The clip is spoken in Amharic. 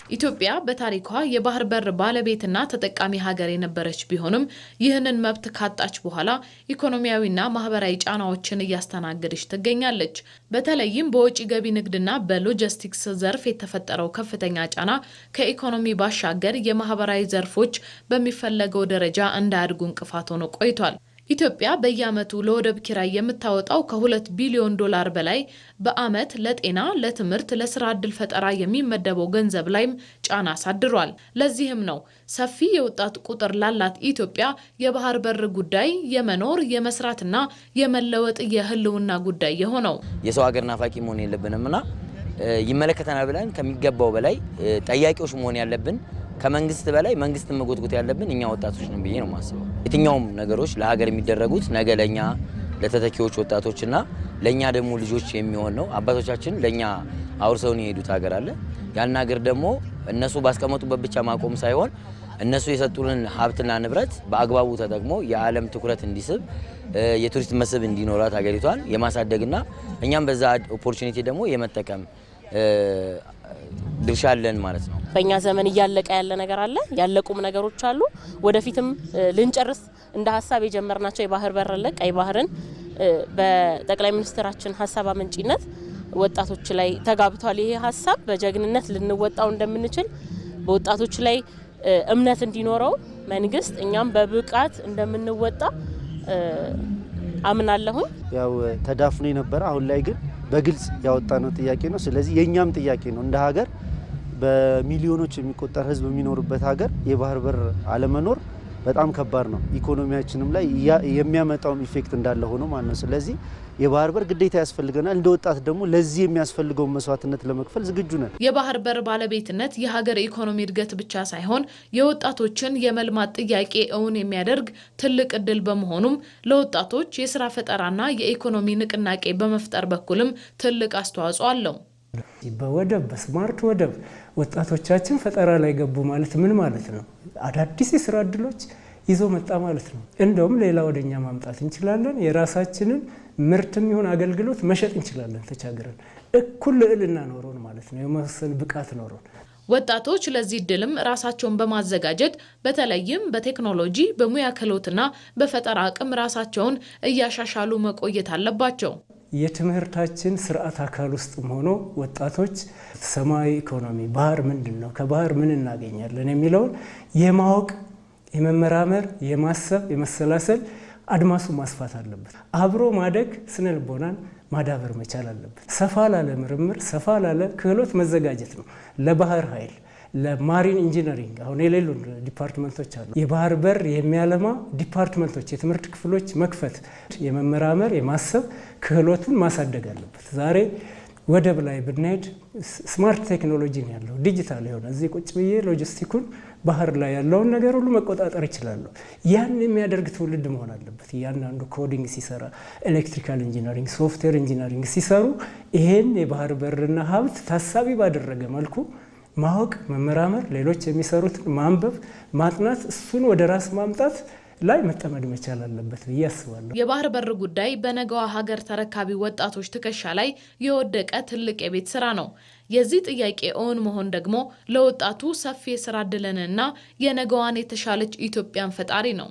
ኢትዮጵያ በታሪኳ የባህር በር ባለቤትና ተጠቃሚ ሀገር የነበረች ቢሆንም ይህንን መብት ካጣች በኋላ ኢኮኖሚያዊና ማህበራዊ ጫናዎችን እያስተናገደች ትገኛለች። በተለይም በወጪ ገቢ ንግድና በሎጂስቲክስ ዘርፍ የተፈጠረው ከፍተኛ ጫና ከኢኮኖሚ ባሻገር የማህበራዊ ዘርፎች በሚፈለገው ደረጃ እንዳያድጉ እንቅፋት ሆኖ ቆይቷል። ኢትዮጵያ በየዓመቱ ለወደብ ኪራይ የምታወጣው ከ2 ቢሊዮን ዶላር በላይ በዓመት ለጤና፣ ለትምህርት፣ ለስራ ዕድል ፈጠራ የሚመደበው ገንዘብ ላይም ጫና አሳድሯል። ለዚህም ነው ሰፊ የወጣት ቁጥር ላላት ኢትዮጵያ የባህር በር ጉዳይ የመኖር የመስራትና የመለወጥ የህልውና ጉዳይ የሆነው። የሰው ሀገር ናፋቂ መሆን የለብንምና ይመለከተናል ብለን ከሚገባው በላይ ጠያቂዎች መሆን ያለብን ከመንግስት በላይ መንግስትን መጎትጎት ያለብን እኛ ወጣቶች ነን ብዬ ነው ማስበው። የትኛውም ነገሮች ለሀገር የሚደረጉት ነገ ለኛ ለተተኪዎች ወጣቶችና ለኛ ደግሞ ልጆች የሚሆን ነው። አባቶቻችን ለኛ አውርሰውን የሄዱት ሀገር አለ። ያን ሀገር ደግሞ እነሱ ባስቀመጡበት ብቻ ማቆም ሳይሆን እነሱ የሰጡንን ሀብትና ንብረት በአግባቡ ተጠቅሞ የዓለም ትኩረት እንዲስብ የቱሪስት መስህብ እንዲኖራት ሀገሪቷን የማሳደግና እኛም በዛ ኦፖርቹኒቲ ደግሞ የመጠቀም ድርሻ አለን ማለት ነው። በእኛ ዘመን እያለቀ ያለ ነገር አለ፣ ያለቁም ነገሮች አሉ። ወደፊትም ልንጨርስ እንደ ሀሳብ የጀመርናቸው የባህር በር አለ። ቀይ ባህርን በጠቅላይ ሚኒስትራችን ሀሳብ አመንጪነት ወጣቶች ላይ ተጋብቷል። ይሄ ሀሳብ በጀግንነት ልንወጣው እንደምንችል በወጣቶች ላይ እምነት እንዲኖረው መንግስት እኛም በብቃት እንደምንወጣ አምናለሁ። ያው ተዳፍኖ ነበር፣ አሁን ላይ ግን በግልጽ ያወጣነው ጥያቄ ነው። ስለዚህ የኛም ጥያቄ ነው። እንደ ሀገር በሚሊዮኖች የሚቆጠር ህዝብ የሚኖርበት ሀገር የባህር በር አለመኖር በጣም ከባድ ነው። ኢኮኖሚያችንም ላይ የሚያመጣው ኢፌክት እንዳለ ሆኖ ማለት ነው። ስለዚህ የባህር በር ግዴታ ያስፈልገናል። እንደ ወጣት ደግሞ ለዚህ የሚያስፈልገው መስዋዕትነት ለመክፈል ዝግጁ ነን። የባህር በር ባለቤትነት የሀገር ኢኮኖሚ እድገት ብቻ ሳይሆን የወጣቶችን የመልማት ጥያቄ እውን የሚያደርግ ትልቅ እድል በመሆኑም ለወጣቶች የስራ ፈጠራና የኢኮኖሚ ንቅናቄ በመፍጠር በኩልም ትልቅ አስተዋጽኦ አለው። በወደብ በስማርት ወደብ ወጣቶቻችን ፈጠራ ላይ ገቡ ማለት ምን ማለት ነው? አዳዲስ የስራ እድሎች ይዞ መጣ ማለት ነው። እንደውም ሌላ ወደኛ ማምጣት እንችላለን። የራሳችንን ምርትም ይሁን አገልግሎት መሸጥ እንችላለን። ተቻግረን እኩል ልዕልና ኖሮን ማለት ነው። የመወሰን ብቃት ኖሮን ወጣቶች ለዚህ ድልም ራሳቸውን በማዘጋጀት በተለይም በቴክኖሎጂ በሙያ ክህሎትና በፈጠራ አቅም ራሳቸውን እያሻሻሉ መቆየት አለባቸው። የትምህርታችን ስርዓት አካል ውስጥም ሆኖ ወጣቶች ሰማያዊ ኢኮኖሚ ባህር ምንድነው፣ ከባህር ምን እናገኛለን የሚለውን የማወቅ የመመራመር የማሰብ የመሰላሰል አድማሱ ማስፋት አለበት። አብሮ ማደግ ስነ ልቦናን ማዳበር መቻል አለበት። ሰፋ ላለ ምርምር ሰፋ ላለ ክህሎት መዘጋጀት ነው። ለባህር ኃይል ለማሪን ኢንጂነሪንግ አሁን የሌሉ ዲፓርትመንቶች አሉ። የባህር በር የሚያለማ ዲፓርትመንቶች የትምህርት ክፍሎች መክፈት የመመራመር የማሰብ ክህሎቱን ማሳደግ አለበት። ዛሬ ወደብ ላይ ብንሄድ ስማርት ቴክኖሎጂ ነው ያለው፣ ዲጂታል የሆነ እዚህ ቁጭ ብዬ ሎጂስቲኩን ባህር ላይ ያለውን ነገር ሁሉ መቆጣጠር ይችላል። ያን የሚያደርግ ትውልድ መሆን አለበት። እያንዳንዱ ኮዲንግ ሲሰራ፣ ኤሌክትሪካል ኢንጂነሪንግ፣ ሶፍትዌር ኢንጂነሪንግ ሲሰሩ ይሄን የባህር በርና ሀብት ታሳቢ ባደረገ መልኩ ማወቅ፣ መመራመር፣ ሌሎች የሚሰሩትን ማንበብ፣ ማጥናት፣ እሱን ወደ ራስ ማምጣት ላይ መጠመድ መቻል አለበት ብዬ አስባለሁ። የባህር በር ጉዳይ በነገዋ ሀገር ተረካቢ ወጣቶች ትከሻ ላይ የወደቀ ትልቅ የቤት ስራ ነው። የዚህ ጥያቄ እውን መሆን ደግሞ ለወጣቱ ሰፊ የስራ ዕድልንና የነገዋን የተሻለች ኢትዮጵያን ፈጣሪ ነው።